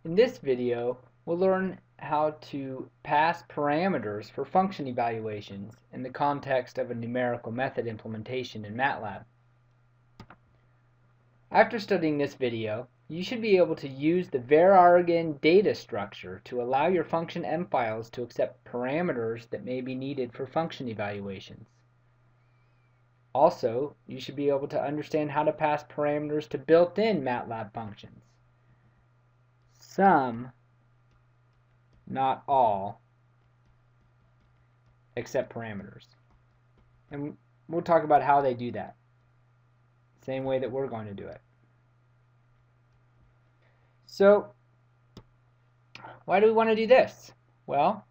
In this video, we'll learn how to pass parameters for function evaluations in the context of a numerical method implementation in MATLAB. After studying this video, you should be able to use the var_argin data structure to allow your function M files to accept parameters that may be needed for function evaluations. Also, you should be able to understand how to pass parameters to built-in MATLAB functions. Some, not all, accept parameters. And we'll talk about how they do that. Same way that we're going to do it. So, why do we want to do this? Well,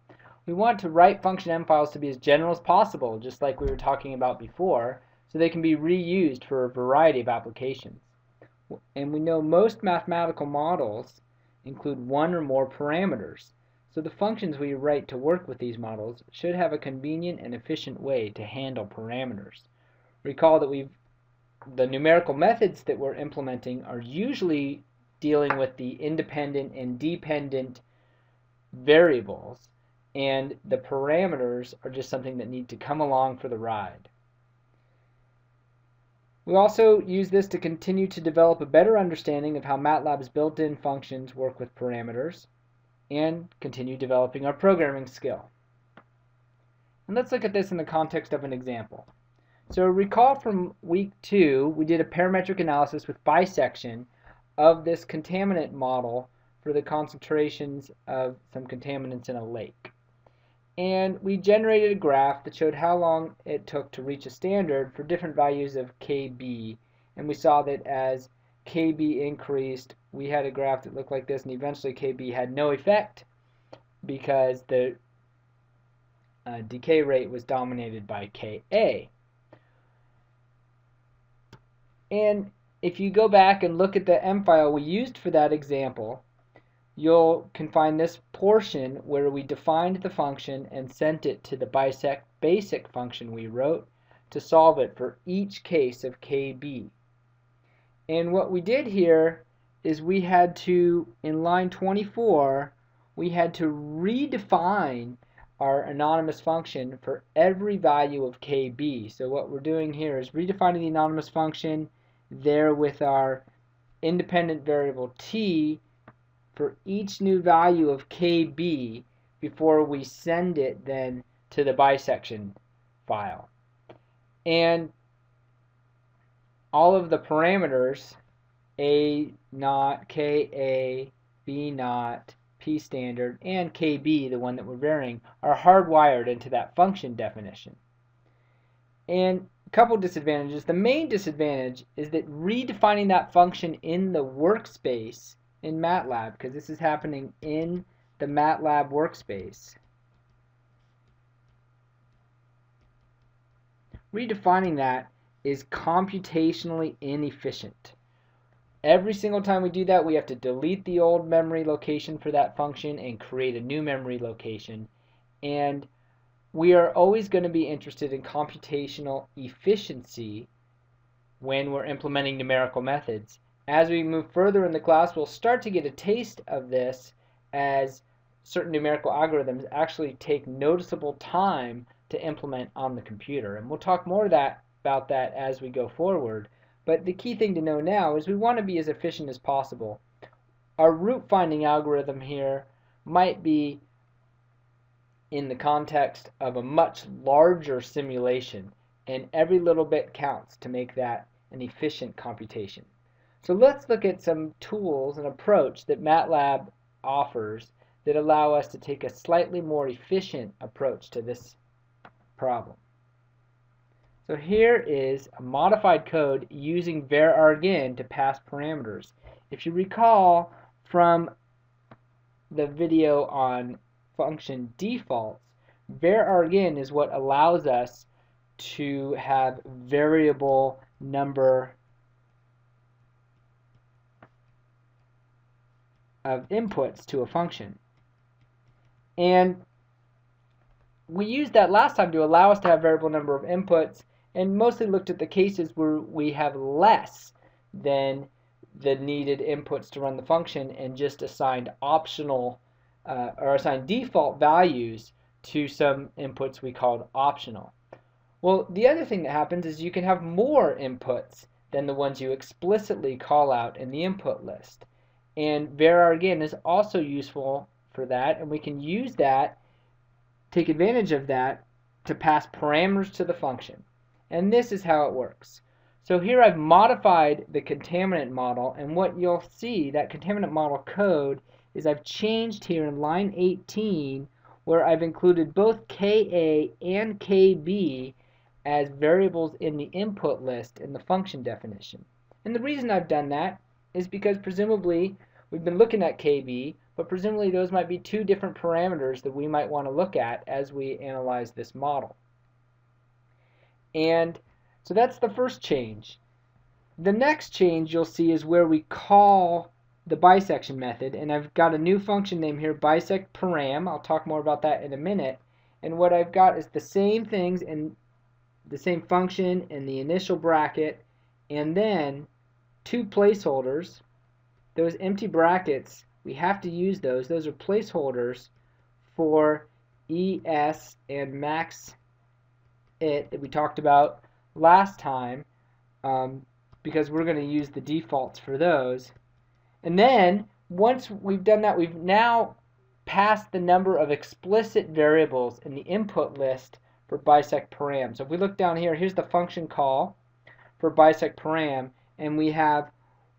we want to write function M files to be as general as possible, just like we were talking about before, so they can be reused for a variety of applications. And we know most mathematical models include one or more parameters, so the functions we write to work with these models should have a convenient and efficient way to handle parameters. Recall that the numerical methods that we're implementing are usually dealing with the independent and dependent variables, and the parameters are just something that need to come along for the ride. We also use this to continue to develop a better understanding of how MATLAB's built-in functions work with parameters and continue developing our programming skill. And let's look at this in the context of an example. So recall from week 2, we did a parametric analysis with bisection of this contaminant model for the concentrations of some contaminants in a lake. And we generated a graph that showed how long it took to reach a standard for different values of KB. And we saw that as KB increased, we had a graph that looked like this, and eventually KB had no effect because the decay rate was dominated by Ka. And if you go back and look at the M file we used for that example, you can find this portion where we defined the function and sent it to the basic function we wrote to solve it for each case of KB. And what we did here is we had to, in line 24, we had to redefine our anonymous function for every value of KB. So what we're doing here is redefining the anonymous function there with our independent variable t for each new value of KB before we send it then to the bisection file. And all of the parameters, A naught, KA, B naught, P standard, and KB, the one that we're varying, are hardwired into that function definition. And a couple disadvantages. The main disadvantage is that redefining that function in the workspace in MATLAB, because this is happening in the MATLAB workspace, redefining that is computationally inefficient. Every single time we do that, we have to delete the old memory location for that function and create a new memory location. And we are always going to be interested in computational efficiency when we're implementing numerical methods. As we move further in the class, we'll start to get a taste of this as certain numerical algorithms actually take noticeable time to implement on the computer. And we'll talk more about that as we go forward. But the key thing to know now is we want to be as efficient as possible. Our root finding algorithm here might be in the context of a much larger simulation, and every little bit counts to make that an efficient computation. So let's look at some tools and approach that MATLAB offers that allow us to take a slightly more efficient approach to this problem. So here is a modified code using var_argin to pass parameters. If you recall from the video on function defaults, var_argin is what allows us to have variable number of inputs to a function. And we used that last time to allow us to have variable number of inputs, and mostly looked at the cases where we have less than the needed inputs to run the function and just assigned optional or assigned default values to some inputs we called optional. Well, the other thing that happens is you can have more inputs than the ones you explicitly call out in the input list. And var again is also useful for that, and we can use that, take advantage of that, to pass parameters to the function. And this is how it works. So here I've modified the contaminant model, and what you'll see, that contaminant model code, is I've changed here in line 18 where I've included both Ka and Kb as variables in the input list in the function definition. And the reason I've done that is because presumably we've been looking at Kb, but presumably those might be two different parameters that we might want to look at as we analyze this model. And so that's the first change. The next change you'll see is where we call the bisection method, and I've got a new function name here, bisect param. I'll talk more about that in a minute. And what I've got is the same things in the same function in the initial bracket, and then two placeholders. Those empty brackets, we have to use those. Those are placeholders for ES and max it that we talked about last time, because we're going to use the defaults for those. And then once we've done that, we've now passed the number of explicit variables in the input list for bisect param. So if we look down here, here's the function call for bisect param, and we have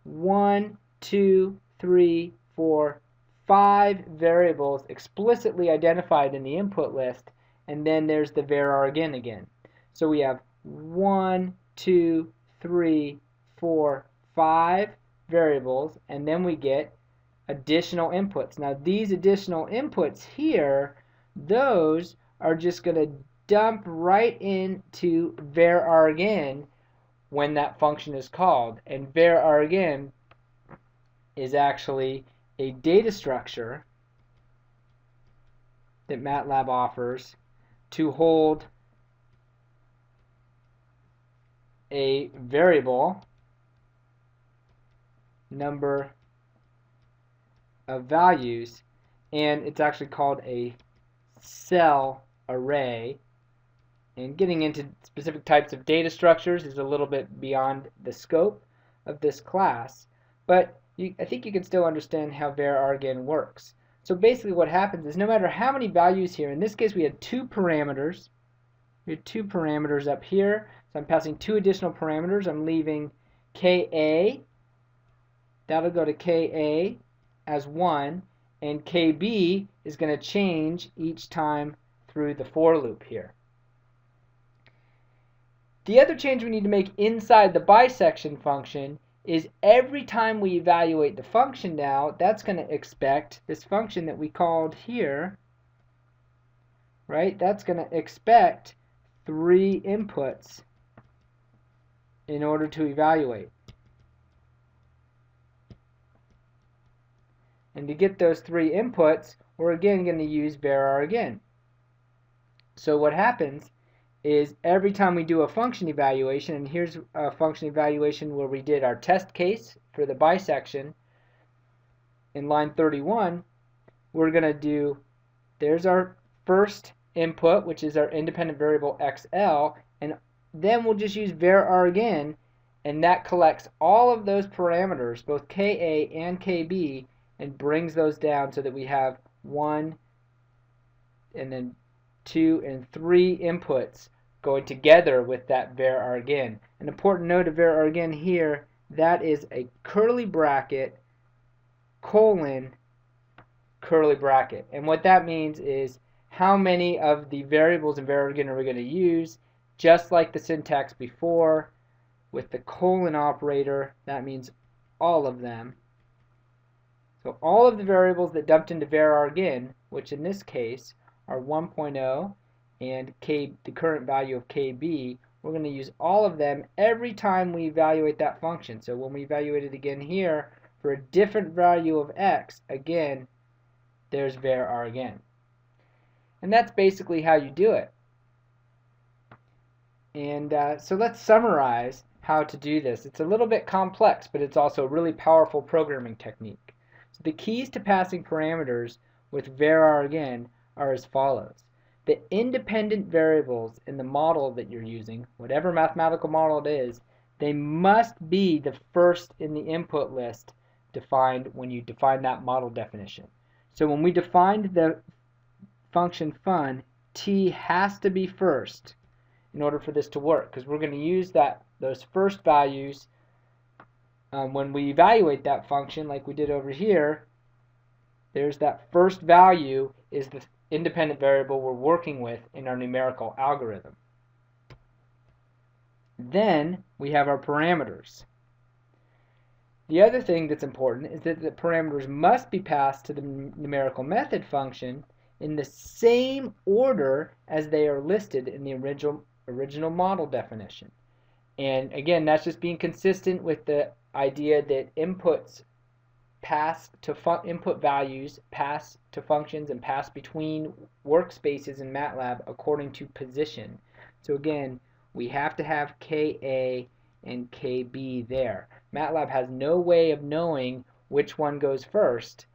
1, 2, 3, 4, 5 variables explicitly identified in the input list, and then there's the var again. So we have 1, 2, 3, 4, 5 variables, and then we get additional inputs. Now these additional inputs here, those are just going to dump right into var again when that function is called. And var again is actually a data structure that MATLAB offers to hold a variable number of values, and it's actually called a cell array. And getting into specific types of data structures is a little bit beyond the scope of this class, but I think you can still understand how var again works. So basically what happens is no matter how many values here, in this case we had two parameters. We had two parameters up here, so I'm passing two additional parameters. I'm leaving Ka, that'll go to Ka as 1, and Kb is going to change each time through the for loop here. The other change we need to make inside the bisection function is every time we evaluate the function now, that's going to expect this function that we called here, right? That's going to expect 3 inputs in order to evaluate. And to get those 3 inputs, we're again going to use var again. So what happens is every time we do a function evaluation, and here's a function evaluation where we did our test case for the bisection in line 31, we're going to do, there's our first input, which is our independent variable xl, and then we'll just use var again, and that collects all of those parameters, both ka and kb, and brings those down so that we have 1 and then 2 and 3 inputs going together with that var again. An important note of var again here, that is a curly bracket colon curly bracket. And what that means is how many of the variables in var again are we going to use, just like the syntax before with the colon operator. That means all of them. So all of the variables that dumped into var again, which in this case are 1.0 and the current value of kb, we're going to use all of them every time we evaluate that function. So when we evaluate it again here for a different value of x, again, there's var again. And that's basically how you do it. And so let's summarize how to do this. It's a little bit complex, but it's also a really powerful programming technique. So the keys to passing parameters with var again are as follows. The independent variables in the model that you're using, whatever mathematical model it is, they must be the first in the input list defined when you define that model definition. So when we defined the function fun, t has to be first in order for this to work, because we're going to use those first values when we evaluate that function like we did over here. There's that first value is the independent variable we're working with in our numerical algorithm. Then we have our parameters. The other thing that's important is that the parameters must be passed to the numerical method function in the same order as they are listed in the original model definition. And again, that's just being consistent with the idea that inputs pass to input values pass to functions and pass between workspaces in MATLAB according to position. So again, we have to have KA and KB there. MATLAB has no way of knowing which one goes first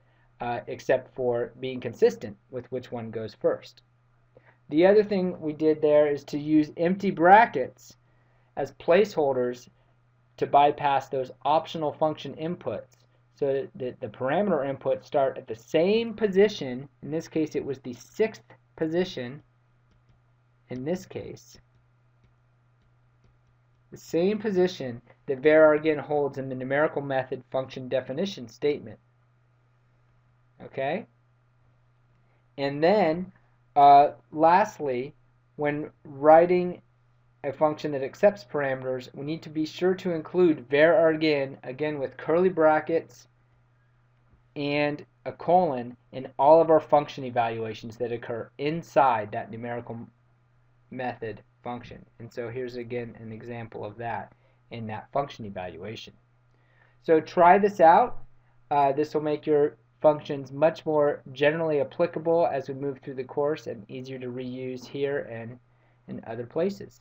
except for being consistent with which one goes first. The other thing we did there is to use empty brackets as placeholders to bypass those optional function inputs, so that the parameter inputs start at the same position. In this case, it was the 6th position. In this case, the same position that var again holds in the numerical method function definition statement. Okay? And then, lastly, when writing a function that accepts parameters, we need to be sure to include var again with curly brackets and a colon in all of our function evaluations that occur inside that numerical method function. And so here's again an example of that in that function evaluation. So try this out. This will make your functions much more generally applicable as we move through the course and easier to reuse here and in other places.